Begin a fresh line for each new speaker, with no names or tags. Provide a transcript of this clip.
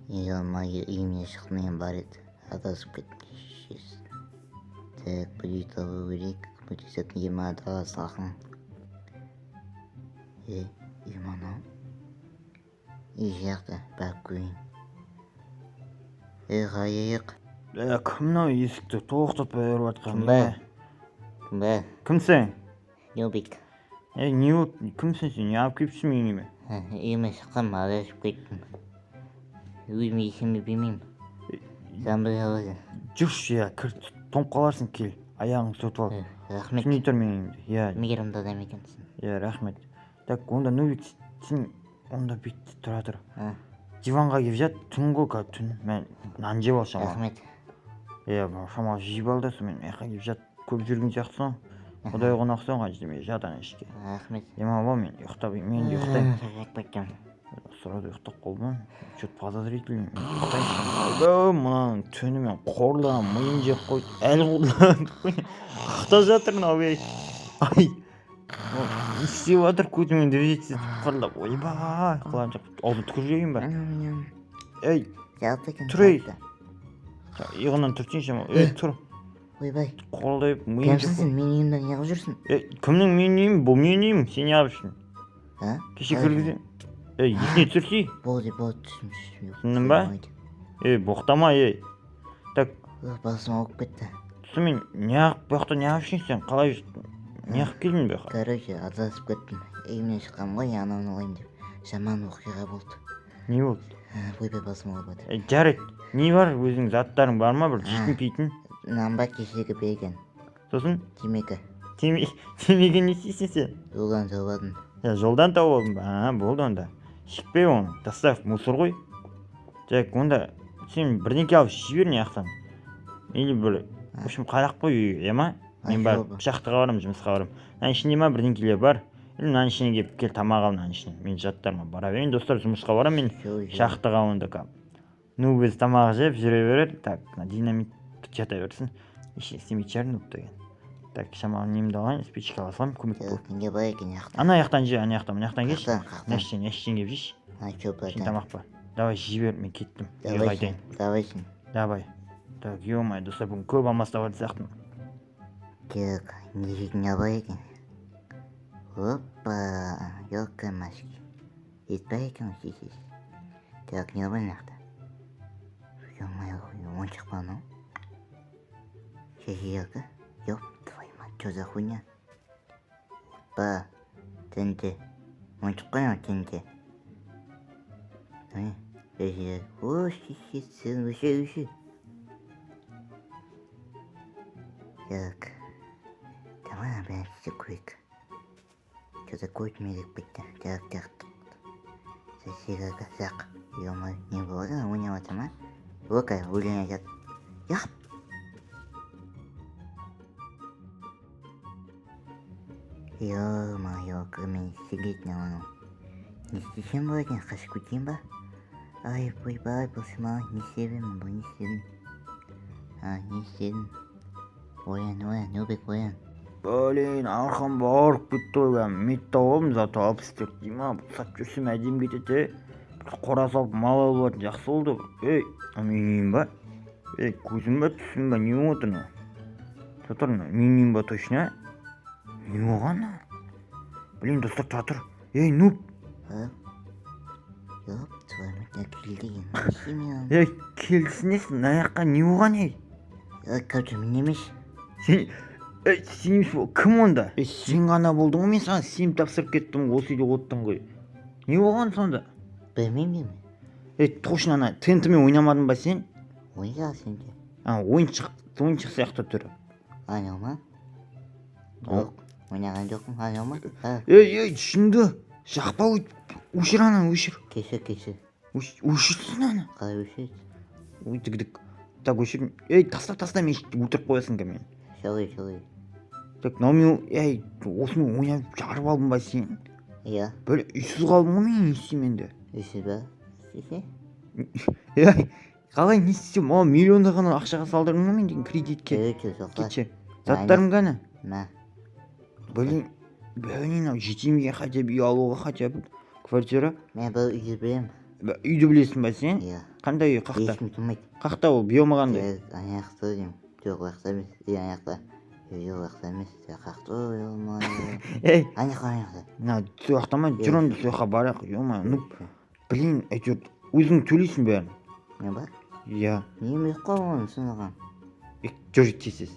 Ё-моё, имя шықпаған бар еді. Адасып кетпейсіз. Так, бір үй табу керек. Көмектесетін ема дала сақын. Үй мынау. Үй жақта, бәк көйін. Қайық.
Кім мынау есікті тоқтатпай беріп жатқан?
Кім бе? Кім бе?
Кімсің?
Нюбик.
Не болды? Кімсің сен? Не алып келіпсің үйіме?
Үйіме шыққам, адасып кеттім. Өзіме есіме білмеймін. Сен біле аласың.
Жүрші, кір, тоңып қаларсың, кел. Аяғыңды сүртіп ал.
Рахмет.
Түсінбей тұр мен үйімде.
Мейірімді адам екенсің.
Рахмет. Так, онда Нубик, сен онда бүйтті тұра тұр. Диванға келіп жат, түнгі түн. Мен нан жеп ал шамалы.
Рахмет.
Шамалы жеп ал да, мен жаққа келіп жат. Көп жүрген сияқтысың. Құдай қонақсың, аждеме жат ана ішке.
Рахмет.
Демал ба, мен ұйықтап, мен де ұйықтаймын.
Рахмет.
Сұрады ұйықтап қолбан. Что-то подозрительный. Да, мынаның түні мен қорлан, миын жеп қойды. Әлі қорлан. Қақта жатыр мынау бей. Ай. Не істеп жатыр көтімен дөжетсіз қырлап. Ойбай, қылан жоқ. Алды түкіржейін ба? Ей, тұр ей. Иығынан түртсен шама. Ей, тұр.
Ойбай.
Қолдайып, миын жеп
Кімсің, мен үйімді не қылып жүрсің?
Кімнің мен үйім? Бұл мен үйім. Сен не қылып жүрсің? Кеше кіргізем. Есіне түсірсей.
Болды, түсінші.
Түсіндің ба? Боқтама, Так.
Басым ауып кетті.
Түсімен, бұяқта не қылып сен? Қалай жүрсің? Не қылып келдің бұяққа?
Короче, адасып кеттім. Үйімнен шыққам ғой, ананы алайын деп. Жаман оқиға болды.
Не болды?
Ойбай, басым ауып жатыр.
Жарайды. Не бар? Өзің заттарың бар ма? Бір жейтін пейтін?
Нан ба кешегі берген.
Сосын?
Темекі.
Темекі не істейсің сен?
Жолдан тауып алдым.
Жолдан тауып алдың ба? Болды онда. Шықпай оны. Тастап, мусор ғой. Жак, онда сен бірдеңке алып жібер не ақтан. Или бір, в общем, қарақ қой үйге, ма? Мен бар, пышақтыға барам, жұмысқа барам. Мынаның ішінде ма бірдеңкелер бар? Или мынаның ішіне келіп кел тамақ ал мынаның ішіне. Мен жаттарыма бара берейін, достар, жұмысқа барам, мен шақтыға онда кап. Ну, біз тамақ жеп жүре берер. Так, динамит жата берсін. Істемейді шығар нұп деген. Так, шамалы немді алайын, спичка аласам, көмек бол.
Неге бар екен яқтан?
Ана яқтан же, ана яқтан, мына яқтан келші. Нәштен келіп жеш. Сен тамақ бар. Давай жібер, мен кеттім.
Давайсың.
Давай. Так, ё-моё, достар, бүгін көп алмастап алды сияқтым.
Так, не жейтін бар екен? Опа, елка машки. Етпай екен сесіз. Так, не бар нақты? Ё-моё, ойыншық па анау? Елка? Ёп, твою мать, что за хуйня? Опа, ТНТ. Ойыншық қой анау ТНТ. О, сын, өші. Так. Давай бәрі көрейік. Что-то көтмелік бітті. Так. Сәсеге сақ. Ё-моё, не болды, ойнап жатыр ма? Ока, өлең айтады. Яп! Ё-моё, кірмен сигарет алану. Не істесем болады, қашып кетейін ба? Ай, ойбай, болсыма, не істедім, бұл не істедім? Не істедім? Оян, Нубик, оян.
Блин, арқам барып кетті ғой, мет тауым, зато алып істеп дейма, бұлсап жүрсем әдем кетеді, қора салып мал алып атын жақсы болды. Менің ба? Көзім ба, түсім ба, не отырны? Жатыр, менің ба точно? Не оған? Блин, достар, жатыр. Нуб!
Ёп, твой мать, келді.
Келдісінесің, аяққа не оған,
Короче, мен емес.
Сен емес бол, кім онда? Сен ғана болдың ғой, мен саған сеніп тапсырып кеттім, осы үйде оттың ғой. Не оған сонда?
Білмеймін.
Точно ана тентімен ойнамадың ба сен?
Ойға сенде.
Ойыншық сияқты түрі.
Анау ма? Жоқ, ойнаған жоқпын, анау ма?
Шынды, жақпа өшір ананы, өшір.
Кешір.
Өшірсін аны.
Қалай өшіреді?
Тігдік. Так, өшір. Таста мен өтіріп қоясың кәмен.
Шалай.
Так, мен, осымен ойнап жарып алдым ба сен?
Иә.
Böyle үйсіз қалдым ғой мен істейменде.
Үйсіз ба? Істесе?
Қалай не істесем? Миллионда ғана ақшаға салдырдың ғой мен деген кредитке. Кетші. Заттарым ғана?
На.
Блин, ау жетемге хотя бы үй алуға хотя бы квартира.
Мен бұл үйді білем.
үйді білесің ба сен?
Иә.
Қандай үй, қақта?
Есім тұрмайды.
Қақта ол биомағандай?
Аяқта деймін. Жоқ, аяқта емес. Аяқта. Жоқ, аяқта емес. Қақта ойылмай.
Ей,
Аяқта.
мына сояқтама жүр онда сояққа барайық. Ема, ну блин, әйтеуір өзің төлейсің бәрін.
Не бар?
Иә.
Неме қойған сынаған?
Жүр тез.